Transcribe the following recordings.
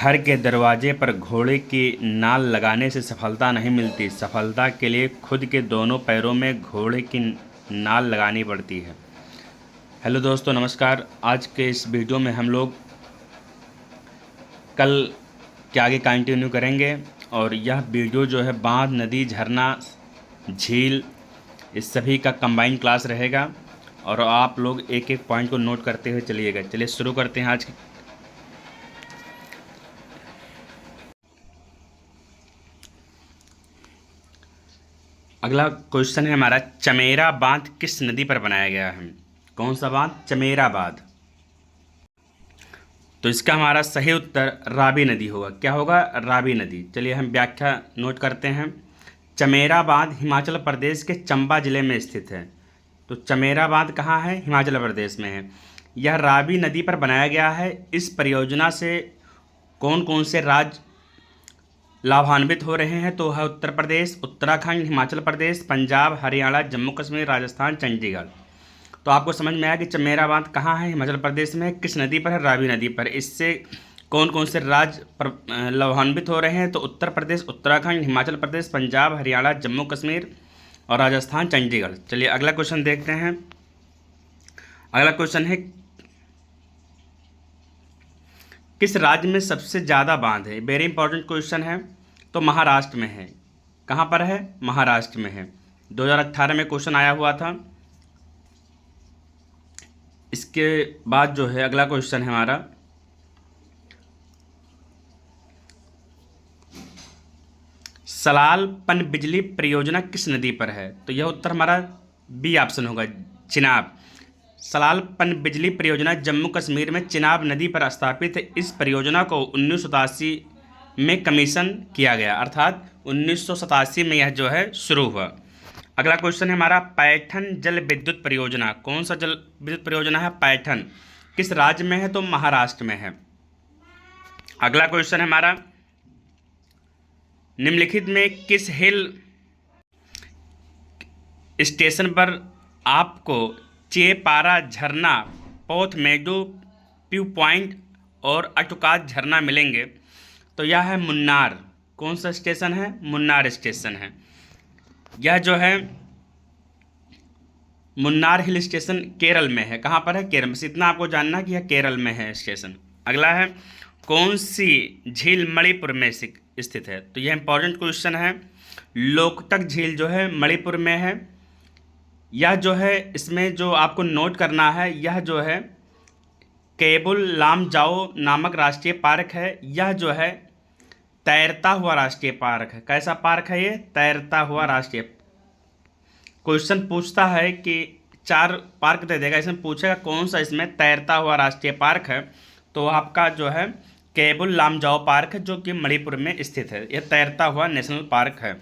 घर के दरवाजे पर घोड़े की नाल लगाने से सफलता नहीं मिलती। सफलता के लिए खुद के दोनों पैरों में घोड़े की नाल लगानी पड़ती है। हेलो दोस्तों, नमस्कार। आज के इस वीडियो में हम लोग कल के आगे कंटिन्यू करेंगे और यह वीडियो जो है बांध, नदी, झरना, झील, इस सभी का कंबाइन क्लास रहेगा और आप लोग एक एक पॉइंट को नोट करते हुए चलिएगा। चलिए शुरू करते हैं आज की। अगला क्वेश्चन है हमारा, चमेरा बांध किस नदी पर बनाया गया है? कौन सा बांध? चमेरा बांध। तो इसका हमारा सही उत्तर रावी नदी होगा। क्या होगा? रावी नदी। चलिए हम व्याख्या नोट करते हैं। चमेरा बांध हिमाचल प्रदेश के चंबा जिले में स्थित है। तो चमेरा बांध कहाँ है? हिमाचल प्रदेश में है। यह रावी नदी पर बनाया गया है। इस परियोजना से कौन कौन से राज्य लाभान्वित हो रहे हैं? तो है उत्तर प्रदेश, उत्तराखंड, हिमाचल प्रदेश, पंजाब, हरियाणा, जम्मू कश्मीर, राजस्थान, चंडीगढ़। तो आपको समझ में आया कि चमेरा बांध कहाँ है? हिमाचल प्रदेश में। किस नदी पर है? रावी नदी पर। इससे कौन कौन से राज्य लाभान्वित हो रहे हैं? तो उत्तर प्रदेश, उत्तराखंड, हिमाचल प्रदेश, पंजाब, हरियाणा, जम्मू कश्मीर और राजस्थान, चंडीगढ़। चलिए अगला क्वेश्चन देखते हैं। अगला क्वेश्चन है, किस राज्य में सबसे ज़्यादा बांध है? वेरी इंपॉर्टेंट क्वेश्चन है। तो महाराष्ट्र में है। कहाँ पर है? महाराष्ट्र में है। 2018 में क्वेश्चन आया हुआ था। इसके बाद जो है अगला क्वेश्चन है हमारा, सलाल पनबिजली परियोजना किस नदी पर है? तो यह उत्तर हमारा बी ऑप्शन होगा, चिनाब। सलाल पनबिजली परियोजना जम्मू कश्मीर में चिनाब नदी पर स्थापित है। इस परियोजना को 1987 में कमीशन किया गया, अर्थात 1987 में यह जो है शुरू हुआ। अगला क्वेश्चन है हमारा, पैठन जल विद्युत परियोजना। कौन सा जल विद्युत परियोजना है? पैठन। किस राज्य में है? तो महाराष्ट्र में है। अगला क्वेश्चन है हमारा, निम्नलिखित में किस हिल स्टेशन पर आपको चेपारा झरना, पौथ मेडो, व्यू पॉइंट और अटुकात झरना मिलेंगे? तो यह है मुन्नार। कौन सा स्टेशन है? मुन्नार स्टेशन है। यह जो है मुन्नार हिल स्टेशन केरल में है। कहाँ पर है? केरल। बस इतना आपको जानना है कि यह केरल में है स्टेशन। अगला है, कौन सी झील मणिपुर में स्थित है? तो यह इंपॉर्टेंट क्वेश्चन है। लोकटक झील जो है मणिपुर में है। यह जो है, इसमें जो आपको नोट करना है, यह जो है केबुल लामजाओ नामक राष्ट्रीय पार्क है। यह जो है तैरता हुआ राष्ट्रीय पार्क है। कैसा पार्क है ये? तैरता हुआ राष्ट्रीय। क्वेश्चन पूछता है कि 4 पार्क दे देगा, इसमें पूछेगा कौन सा इसमें तैरता हुआ राष्ट्रीय पार्क है। तो आपका जो है केबुल लामजाओ पार्क है, जो कि मणिपुर में स्थित है। यह तैरता हुआ नेशनल पार्क है।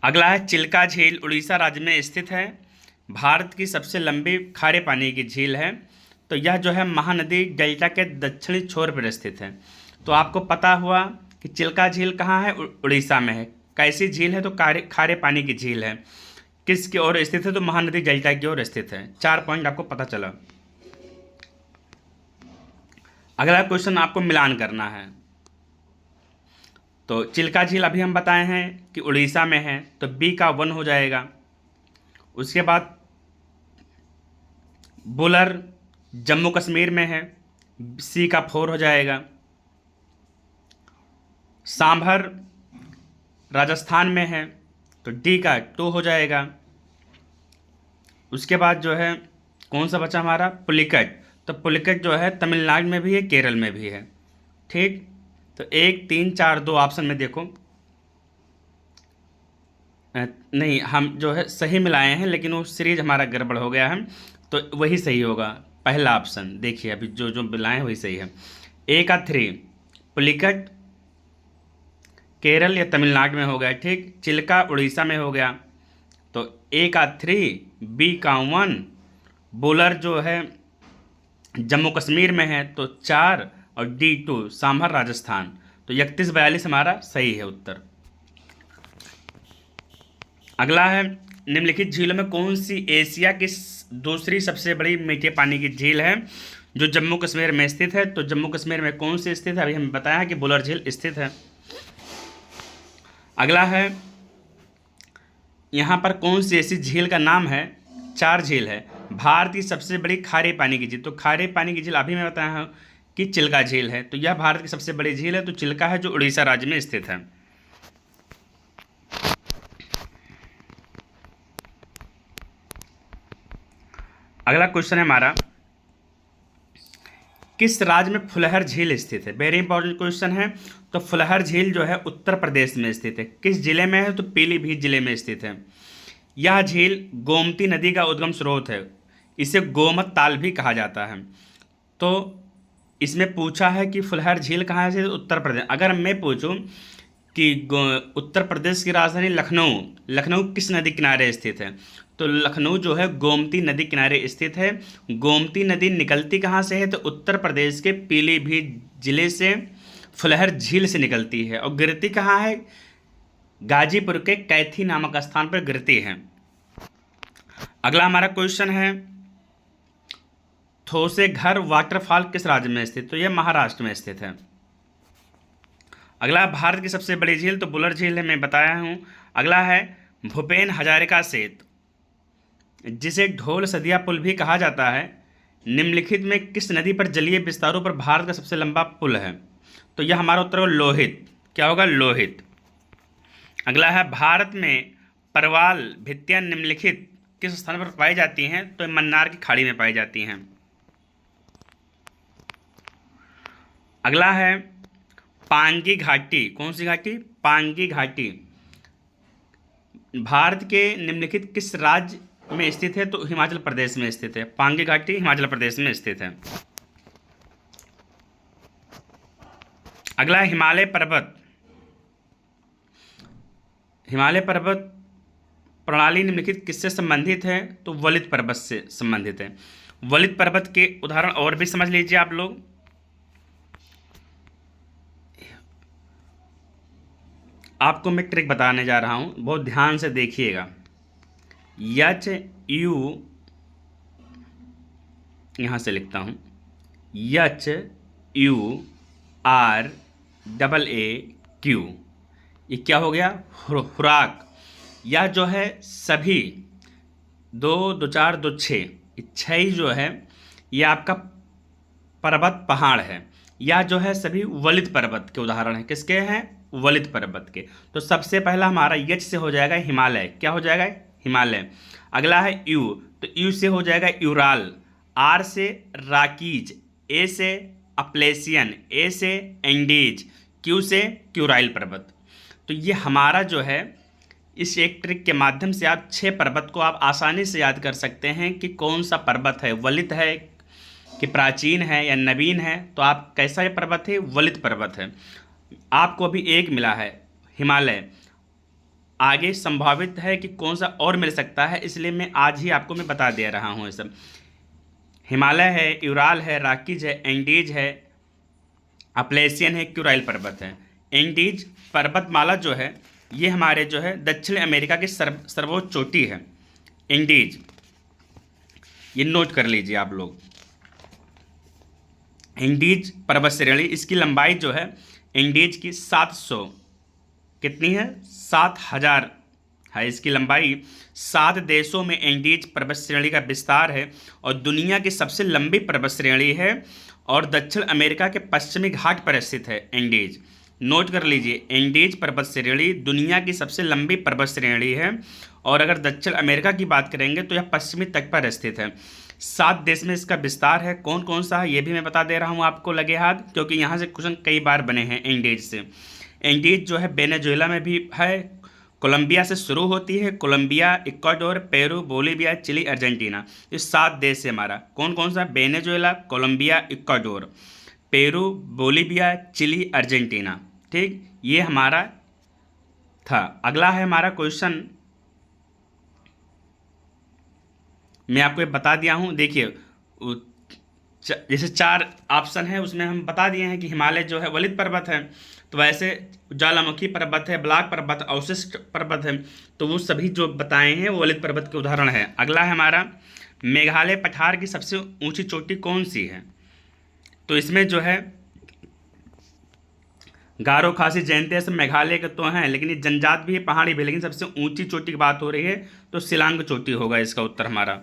अगला है, चिल्का झील उड़ीसा राज्य में स्थित है। भारत की सबसे लंबी खारे पानी की झील है। तो यह जो है महानदी डेल्टा के दक्षिणी छोर पर स्थित है। तो आपको पता हुआ कि चिल्का झील कहाँ है? उड़ीसा में है। कैसी झील है? तो खारे पानी की झील है। किसकी ओर स्थित है? तो महानदी डेल्टा की ओर स्थित है। 4 पॉइंट आपको पता चला। अगला क्वेश्चन आपको मिलान करना है। तो चिल्का झील अभी हम बताए हैं कि उड़ीसा में है, तो बी का 1 हो जाएगा। उसके बाद बुलर जम्मू कश्मीर में है, सी का 4 हो जाएगा। सांभर राजस्थान में है, तो डी का 2 हो जाएगा। उसके बाद जो है कौन सा बचा हमारा? पुलिकट। तो पुलिकट जो है तमिलनाडु में भी है, केरल में भी है। ठीक। तो 1, 3, 4, 2 ऑप्शन में देखो, नहीं, हम जो है सही मिलाए हैं, लेकिन वो सीरीज हमारा गड़बड़ हो गया है। तो वही सही होगा, पहला ऑप्शन। देखिए अभी जो जो मिलाए हैं वही सही है। ए का 3 पुलिकट केरल या तमिलनाडु में हो गया। ठीक। चिल्का उड़ीसा में हो गया। तो ए का 3, बी का 1, बुलर जो है जम्मू कश्मीर में है, तो 4 और डी 2 सांभर राजस्थान। तो 31-42 हमारा सही है उत्तर। अगला है, निम्नलिखित झीलों में कौन सी एशिया की दूसरी सबसे बड़ी मीठे पानी की झील है? जो जम्मू कश्मीर में स्थित है। तो जम्मू कश्मीर में कौन सी स्थित है, अभी हमें बताया है कि बुलर झील स्थित है। अगला है, यहाँ पर कौन सी ऐसी झील का नाम है, 4 झील है, भारत की सबसे बड़ी खारे पानी की झील। तो खारे पानी की झील अभी मैं बताया हूँ कि चिल्का झील है। तो यह भारत की सबसे बड़ी झील है, तो चिल्का है, जो उड़ीसा राज्य में स्थित है। अगला क्वेश्चन है हमारा, किस राज्य में फुलहर झील स्थित है। वेरी इंपॉर्टेंट क्वेश्चन है। तो फुलहर झील जो है उत्तर प्रदेश में स्थित है। किस जिले में है, तो पीलीभीत जिले में स्थित है। यह झील गोमती नदी का उद्गम स्रोत है। इसे गोमत ताल भी कहा जाता है। तो इसमें पूछा है कि फुलहर झील कहाँ से, उत्तर प्रदेश। अगर मैं पूछूं कि उत्तर प्रदेश की राजधानी लखनऊ, लखनऊ किस नदी किनारे स्थित है, तो लखनऊ जो है गोमती नदी किनारे स्थित है। गोमती नदी निकलती कहाँ से है, तो उत्तर प्रदेश के पीलीभीत जिले से फुलहर झील से निकलती है, और गिरती कहाँ है, गाजीपुर के कैथी नामक स्थान पर गिरती है। अगला हमारा क्वेश्चन है, थोसेघर वाटरफॉल किस राज्य में स्थित, तो यह महाराष्ट्र में स्थित है। अगला, भारत की सबसे बड़ी झील, तो बुलर झील है, मैं बताया हूँ। अगला है, भूपेन हजारिका सेतु, जिसे ढोल सदिया पुल भी कहा जाता है, निम्नलिखित में किस नदी पर जलीय विस्तारों पर भारत का सबसे लंबा पुल है, तो यह हमारा उत्तर होगा लोहित। क्या होगा, लोहित। अगला है, भारत में परवाल भित्तियां निम्नलिखित किस स्थान पर पाई जाती हैं, तो मन्नार की खाड़ी में पाई जाती हैं। अगला है, पांगी घाटी, कौन सी घाटी, पांगी घाटी भारत के निम्नलिखित किस राज्य में स्थित है, तो हिमाचल प्रदेश में स्थित है। पांगी घाटी हिमाचल प्रदेश में स्थित है। अगला, हिमालय पर्वत, हिमालय पर्वत प्रणाली निम्नलिखित किससे संबंधित है, तो वलित पर्वत से संबंधित है। वलित पर्वत के उदाहरण और भी समझ लीजिए आप लोग। आपको मैं ट्रिक बताने जा रहा हूं, बहुत ध्यान से देखिएगा। एच यू, यहां से लिखता हूं, HURAQ, ये क्या हो गया, खुराक। यह जो है सभी 2 2 4 2 6, 6 जो है यह आपका पर्वत पहाड़ है। यह जो है सभी वलित पर्वत के उदाहरण हैं। किसके हैं, वलित पर्वत के। तो सबसे पहला हमारा एच से हो जाएगा हिमालय, क्या हो जाएगा, हिमालय। अगला है यू, तो यू से हो जाएगा यूराल, आर से राकीज, ए से अपलेशियन, ए से एंडीज, क्यू से क्यूराइल पर्वत। तो ये हमारा जो है, इस एक ट्रिक के माध्यम से आप 6 पर्वत को आप आसानी से याद कर सकते हैं कि कौन सा पर्वत है, वलित है कि प्राचीन है या नवीन है। तो आप कैसा ये पर्वत है, वलित पर्वत है। आपको अभी एक मिला है हिमालय, आगे संभावित है कि कौन सा और मिल सकता है, इसलिए मैं आज ही आपको मैं बता दे रहा हूँ। ये सब हिमालय है, यूराल है, राकीज है, एंडीज है, अपलेशियन है, क्यूराइल पर्वत है। एंडीज पर्वतमाला जो है ये हमारे जो है दक्षिण अमेरिका की सर्वोच्च चोटी है, एंडीज। ये नोट कर लीजिए आप लोग, एंडीज पर्वत श्रेणी, इसकी लंबाई जो है एंडीज की 700, कितनी है, 7000 है इसकी लंबाई। 7 देशों में एंडीज पर्वत श्रेणी का विस्तार है और दुनिया की सबसे लंबी पर्वत श्रेणी है, और दक्षिण अमेरिका के पश्चिमी घाट पर स्थित है एंडीज। नोट कर लीजिए, एंडीज पर्वत श्रेणी दुनिया की सबसे लंबी पर्वत श्रेणी है, और अगर दक्षिण अमेरिका की बात करेंगे तो यह पश्चिमी तट पर स्थित है। 7 देश में इसका विस्तार है। कौन कौन सा है ये भी मैं बता दे रहा हूँ आपको लगे हाथ, क्योंकि यहाँ से क्वेश्चन कई बार बने हैं एंडीज से। एंडीज जो है वेनेजुएला में भी है, कोलंबिया से शुरू होती है, Colombia, Ecuador, Peru, Bolivia, Chile, Argentina. ये 7 देश है हमारा। कौन कौन सा, Venezuela, Colombia, Ecuador, Peru, Bolivia, Chile, Argentina. ठीक, ये हमारा था। अगला है हमारा क्वेश्चन, मैं आपको ये बता दिया हूँ। देखिए जैसे 4 ऑप्शन है उसमें हम बता दिए हैं कि हिमालय जो है वलित पर्वत है, तो वैसे ज्वालामुखी पर्वत है, ब्लैक पर्वत, अवशिष्ट पर्वत है, तो वो सभी जो बताए हैं वो वलित पर्वत के उदाहरण है। अगला है हमारा, मेघालय पठार की सबसे ऊंची चोटी कौन सी है, तो इसमें जो है गारो, खासी, जयंतिया सब मेघालय के तो हैं, लेकिन ये जनजात भी है, पहाड़ी भी है, लेकिन सबसे ऊंची चोटी की बात हो रही है तो शिलांग चोटी होगा इसका उत्तर हमारा।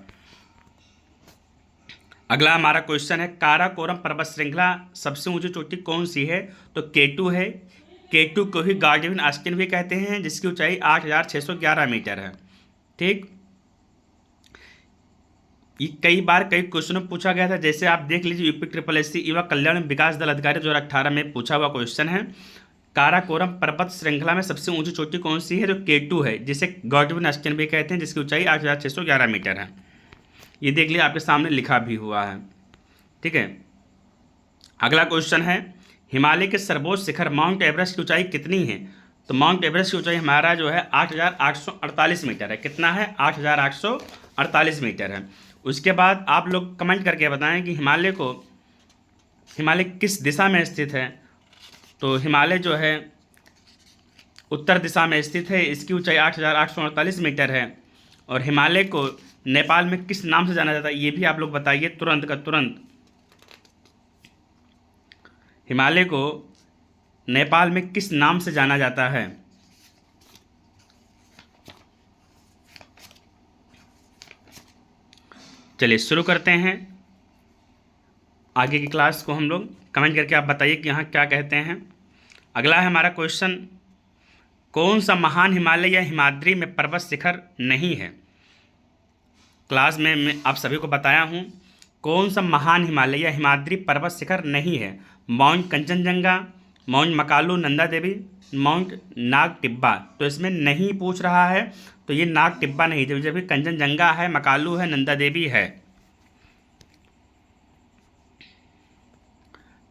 अगला हमारा क्वेश्चन है, काराकोरम पर्वत श्रृंखला सबसे ऊंची चोटी कौन सी है? तो केटू है। केटू को ही गार्डियन आस्टिन भी कहते हैं, जिसकी ऊंचाई 8,611 मीटर है। ठीक, ये कई बार कई क्वेश्चनों में पूछा गया था, जैसे आप देख लीजिए यूपी ट्रिपल एस सी युवा कल्याण विकास दल अधिकारी 2018 में पूछा हुआ क्वेश्चन है। काराकोरम पर्वत श्रृंखला में सबसे ऊंची चोटी कौन सी है? जो केटू है, जिसे गॉडविन आस्टिन भी कहते हैं, जिसकी ऊंचाई 8,611 मीटर है। ये देख लीजिए आपके सामने लिखा भी हुआ है। ठीक है, अगला क्वेश्चन है, हिमालय के सर्वोच्च शिखर माउंट एवरेस्ट की ऊंचाई कितनी है? तो माउंट एवरेस्ट की ऊंचाई हमारा जो है 8,848 मीटर है। कितना है? 8,848 मीटर है। उसके बाद आप लोग कमेंट करके बताएं कि हिमालय किस दिशा में स्थित है। तो हिमालय जो है उत्तर दिशा में स्थित है, इसकी ऊंचाई 8,848 मीटर है। और हिमालय को नेपाल में किस नाम से जाना जाता है, ये भी आप लोग बताइए तुरंत का तुरंत। हिमालय को नेपाल में किस नाम से जाना जाता है? चलिए शुरू करते हैं आगे की क्लास को। हम लोग कमेंट करके आप बताइए कि यहाँ क्या कहते हैं। अगला है हमारा क्वेश्चन, कौन सा महान हिमालय या हिमाद्री में पर्वत शिखर नहीं है? क्लास में मैं आप सभी को बताया हूँ कौन सा महान हिमालय या हिमाद्री पर्वत शिखर नहीं है। Mount Kanchenjunga, Mount Makalu, Nanda Devi, mount Nag Tibba. तो इसमें नहीं पूछ रहा है, तो ये नाग टिब्बा नहीं, जब कंचनजंगा है, मकालू है, नंदा देवी है।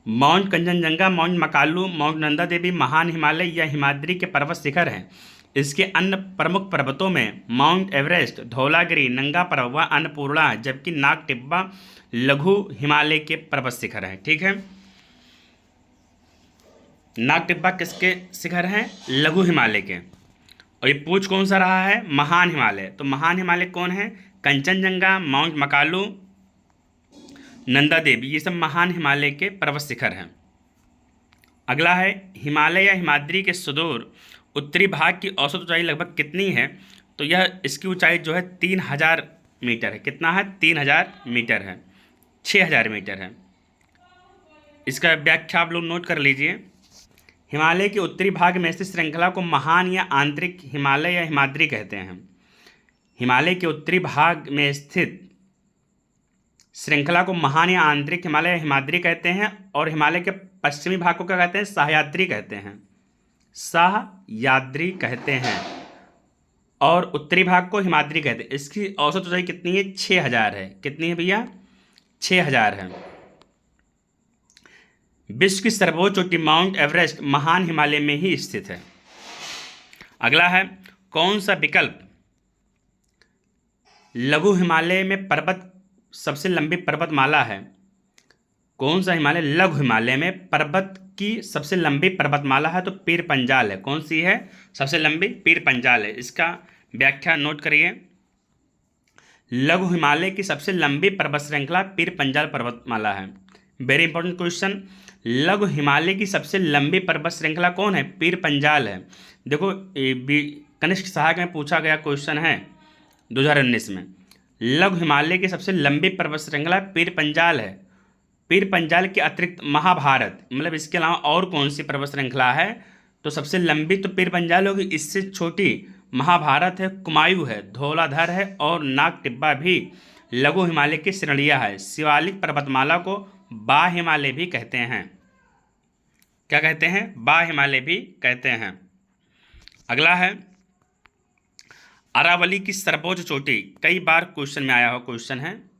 Mount Kanchenjunga, Mount Makalu, Mount Nanda Devi महान हिमालय या हिमाद्री के पर्वत शिखर हैं। इसके अन्य प्रमुख पर्वतों में माउंट एवरेस्ट, धौलागिरी, नंगा पर्वत व अन्नपूर्णा है, जबकि नाग टिब्बा लघु हिमालय के पर्वत शिखर हैं। ठीक है, नाग टिब्बा किसके शिखर हैं? लघु हिमालय के। और ये पूछ कौन सा रहा है? महान हिमालय। तो महान हिमालय कौन है? कंचनजंगा, माउंट मकालू, नंदा देवी, ये सब महान हिमालय के पर्वत शिखर हैं। अगला है, हिमालय या हिमाद्री के सुदूर उत्तरी भाग की औसत ऊंचाई लगभग कितनी है? तो यह इसकी ऊंचाई जो है 3,000 मीटर है। कितना है? 3,000 मीटर है, 6,000 मीटर है। इसका व्याख्या आप लोग नोट कर लीजिए। हिमालय के उत्तरी भाग में स्थित श्रृंखला को महान या आंतरिक हिमालय या हिमाद्री कहते हैं। हिमालय के उत्तरी भाग में स्थित श्रृंखला को महान या आंतरिक हिमालय या हिमाद्री कहते हैं। और हिमालय के पश्चिमी भाग को क्या कहते हैं? सह्याद्री कहते हैं, सह्याद्री कहते हैं। और उत्तरी भाग को हिमाद्री कहते हैं। इसकी औसत ऊंचाई कितनी है? 6,000 है। कितनी है भैया? 6,000 है। विश्व की सर्वोच्च चोटी माउंट एवरेस्ट महान हिमालय में ही स्थित है। अगला है, कौन सा विकल्प लघु हिमालय में पर्वत सबसे लंबी पर्वतमाला है? कौन सा हिमालय लघु हिमालय में पर्वत की सबसे लंबी पर्वतमाला है? तो पीर पंजाल है। कौन सी है सबसे लंबी? पीर पंजाल है। इसका व्याख्या नोट करिए। लघु हिमालय की सबसे लंबी पर्वत श्रृंखला पीर पंजाल पर्वतमाला है। वेरी इंपॉर्टेंट क्वेश्चन, लघु हिमालय की सबसे लंबी पर्वत श्रृंखला कौन है? पीर पंजाल है। देखो कनिष्क सहायक में पूछा गया क्वेश्चन है 2019 में। लघु हिमालय की सबसे लंबी पर्वत श्रृंखला पीर पंजाल है। पीर पंजाल के अतिरिक्त महाभारत, मतलब इसके अलावा और कौन सी पर्वत श्रृंखला है? तो सबसे लंबी तो पीर पंजाल होगी, इससे छोटी महाभारत है, कुमायूं है, धौलाधर है और नाग टिब्बा भी लघु हिमालय की श्रेणियाँ है। शिवालिक पर्वतमाला को बा हिमालय भी कहते हैं। क्या कहते हैं? बा हिमालय भी कहते हैं। अगला है, अरावली की सर्वोच्च चोटी, कई बार क्वेश्चन में आया हुआ क्वेश्चन है।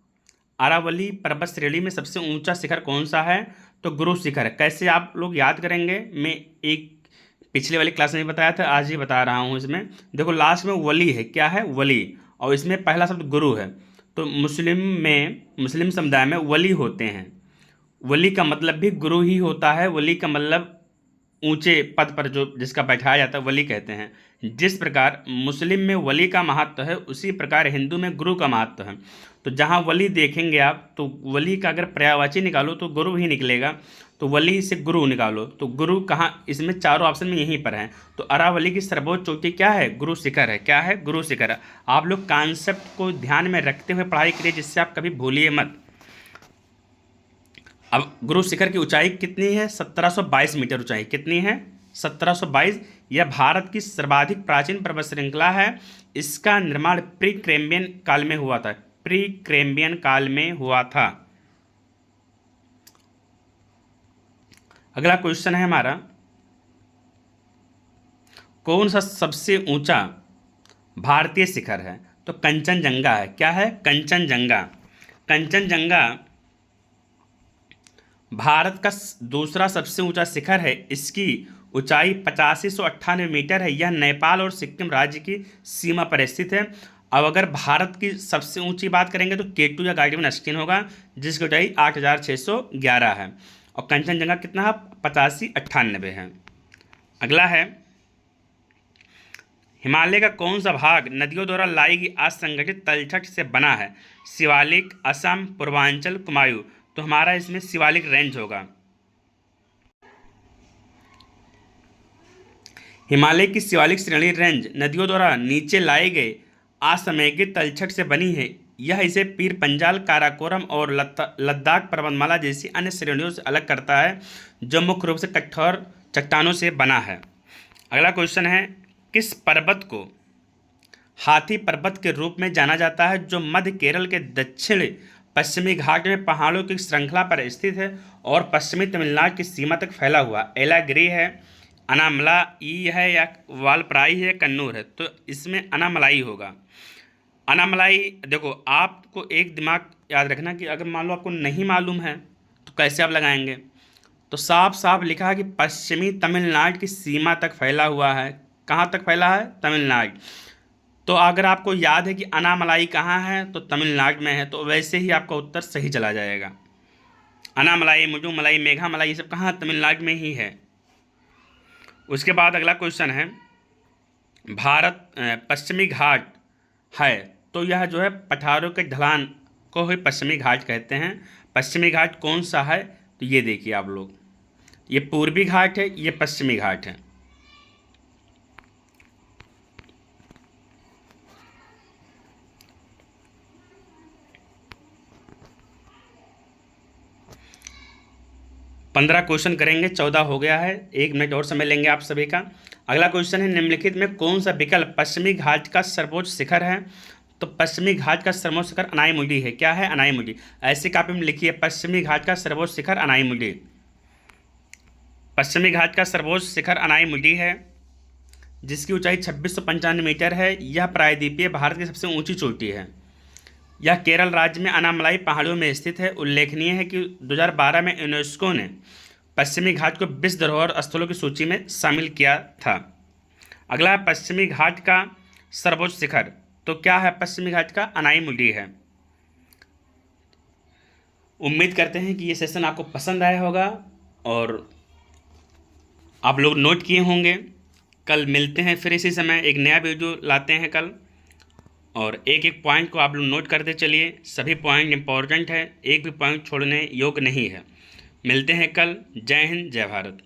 अरावली पर्वत श्रेणी में सबसे ऊंचा शिखर कौन सा है? तो गुरु शिखर है। कैसे आप लोग याद करेंगे? मैं एक पिछले वाली क्लास में बताया था, आज ही बता रहा हूँ। इसमें देखो लास्ट में वली है। क्या है? वली। और इसमें पहला शब्द गुरु है। तो मुस्लिम समुदाय में वली होते हैं। वली का मतलब भी गुरु ही होता है। वली का मतलब ऊंचे पद पर जो जिसका बैठाया जाता है वली कहते हैं। जिस प्रकार मुस्लिम में वली का महत्व है, उसी प्रकार हिंदू में गुरु का महत्व है। तो जहाँ वली देखेंगे आप, तो वली का अगर पर्यायवाची निकालो तो गुरु ही निकलेगा। तो वली से गुरु निकालो, तो गुरु कहाँ, इसमें चारों ऑप्शन में यहीं पर हैं। तो अरावली की सर्वोच्च चोटी क्या है? गुरु शिखर है। क्या है? गुरु शिखर है। आप लोग कॉन्सेप्ट को ध्यान में रखते हुए पढ़ाई करिए, जिससे आप कभी भूलिए मत। अब गुरु शिखर की ऊंचाई कितनी है? 1722 मीटर ऊंचाई। कितनी है? 1722। यह भारत की सर्वाधिक प्राचीन पर्वत श्रृंखला है। इसका निर्माण प्री कैम्ब्रियन काल में हुआ था। प्री कैम्ब्रियन काल में हुआ था। अगला क्वेश्चन है हमारा, कौन सा सबसे ऊंचा भारतीय शिखर है? तो कंचनजंगा है। क्या है? कंचनजंगा। कंचनजंगा भारत का दूसरा सबसे ऊंचा शिखर है। इसकी ऊंचाई 8598 मीटर है। यह नेपाल और सिक्किम राज्य की सीमा पर स्थित है। अब अगर भारत की सबसे ऊंची बात करेंगे तो K2 या गार्डियन अस्टीन होगा, जिसकी ऊंचाई 8611 है। और कंचनजंगा कितना है? 8598 है। अगला है, हिमालय का कौन सा भाग नदियों द्वारा लाई गई असंगठित तलछट से बना है? शिवालिक, असम, पूर्वांचल, कुमायूं। तो हमारा इसमें शिवालिक रेंज होगा। हिमालय की शिवालिक श्रेणी रेंज नदियों द्वारा नीचे लाए गए असमेघित तलछट से बनी है। यह इसे पीर पंजाल, काराकोरम और लद्दाख पर्वतमाला जैसी अन्य श्रेणियों से अलग करता है, जो मुख्य रूप से कठोर चट्टानों से बना है। अगला क्वेश्चन है, किस पर्वत को हाथी पर्वत के रूप में जाना जाता है, जो मध्य केरल के दक्षिण पश्चिमी घाट में पहाड़ों की श्रृंखला पर स्थित है और पश्चिमी तमिलनाडु की सीमा तक फैला हुआ? एलागिरी है, अनामलाई है, या वालपराई है, कन्नूर है? तो इसमें अनामलाई होगा। अनामलाई, देखो आपको एक दिमाग याद रखना कि अगर मान लो आपको नहीं मालूम है तो कैसे आप लगाएंगे। तो साफ साफ लिखा है कि पश्चिमी तमिलनाडु की सीमा तक फैला हुआ है। कहाँ तक फैला है? तमिलनाडु। तो अगर आपको याद है कि अनामलाई कहाँ है तो तमिलनाडु में है, तो वैसे ही आपका उत्तर सही चला जाएगा। अनामलाई, मुजुमलाई, मेघामलाई, ये सब कहाँ? तमिलनाडु में ही है। उसके बाद अगला क्वेश्चन है, भारत पश्चिमी घाट है, तो यह जो है पठारों के ढलान को ही पश्चिमी घाट कहते हैं। पश्चिमी घाट कौन सा है? तो ये देखिए आप लोग, ये पूर्वी घाट है, ये पश्चिमी घाट है। पंद्रह क्वेश्चन करेंगे, 14 हो गया है। 1 मिनट और समय लेंगे आप सभी का। अगला क्वेश्चन है, निम्नलिखित में कौन सा विकल्प पश्चिमी घाट का सर्वोच्च शिखर है? तो पश्चिमी घाट का सर्वोच्च शिखर अनाईमुडी है। क्या है? अनाईमुडी। ऐसे कापी में लिखिए, पश्चिमी घाट का सर्वोच्च शिखर अनाईमुडी। पश्चिमी घाट का सर्वोच्च शिखर अनाईमुडी है, जिसकी ऊंचाई 2695 मीटर है। यह प्रायद्वीपीय भारत की सबसे ऊंची चोटी है। यह केरल राज्य में अनामलाई पहाड़ियों में स्थित है। उल्लेखनीय है कि 2012 में यूनेस्को ने पश्चिमी घाट को विश्व धरोहर स्थलों की सूची में शामिल किया था। अगला है, पश्चिमी घाट का सर्वोच्च शिखर। तो क्या है? पश्चिमी घाट का अनाईमुडी है। उम्मीद करते हैं कि ये सेशन आपको पसंद आया होगा और आप लोग नोट किए होंगे। कल मिलते हैं फिर इसी समय, एक नया वीडियो लाते हैं कल, और एक एक पॉइंट को आप लोग नोट करते चलिए। सभी पॉइंट इंपॉर्टेंट है, एक भी पॉइंट छोड़ने योग्य नहीं है। मिलते हैं कल। जय हिंद, जय भारत।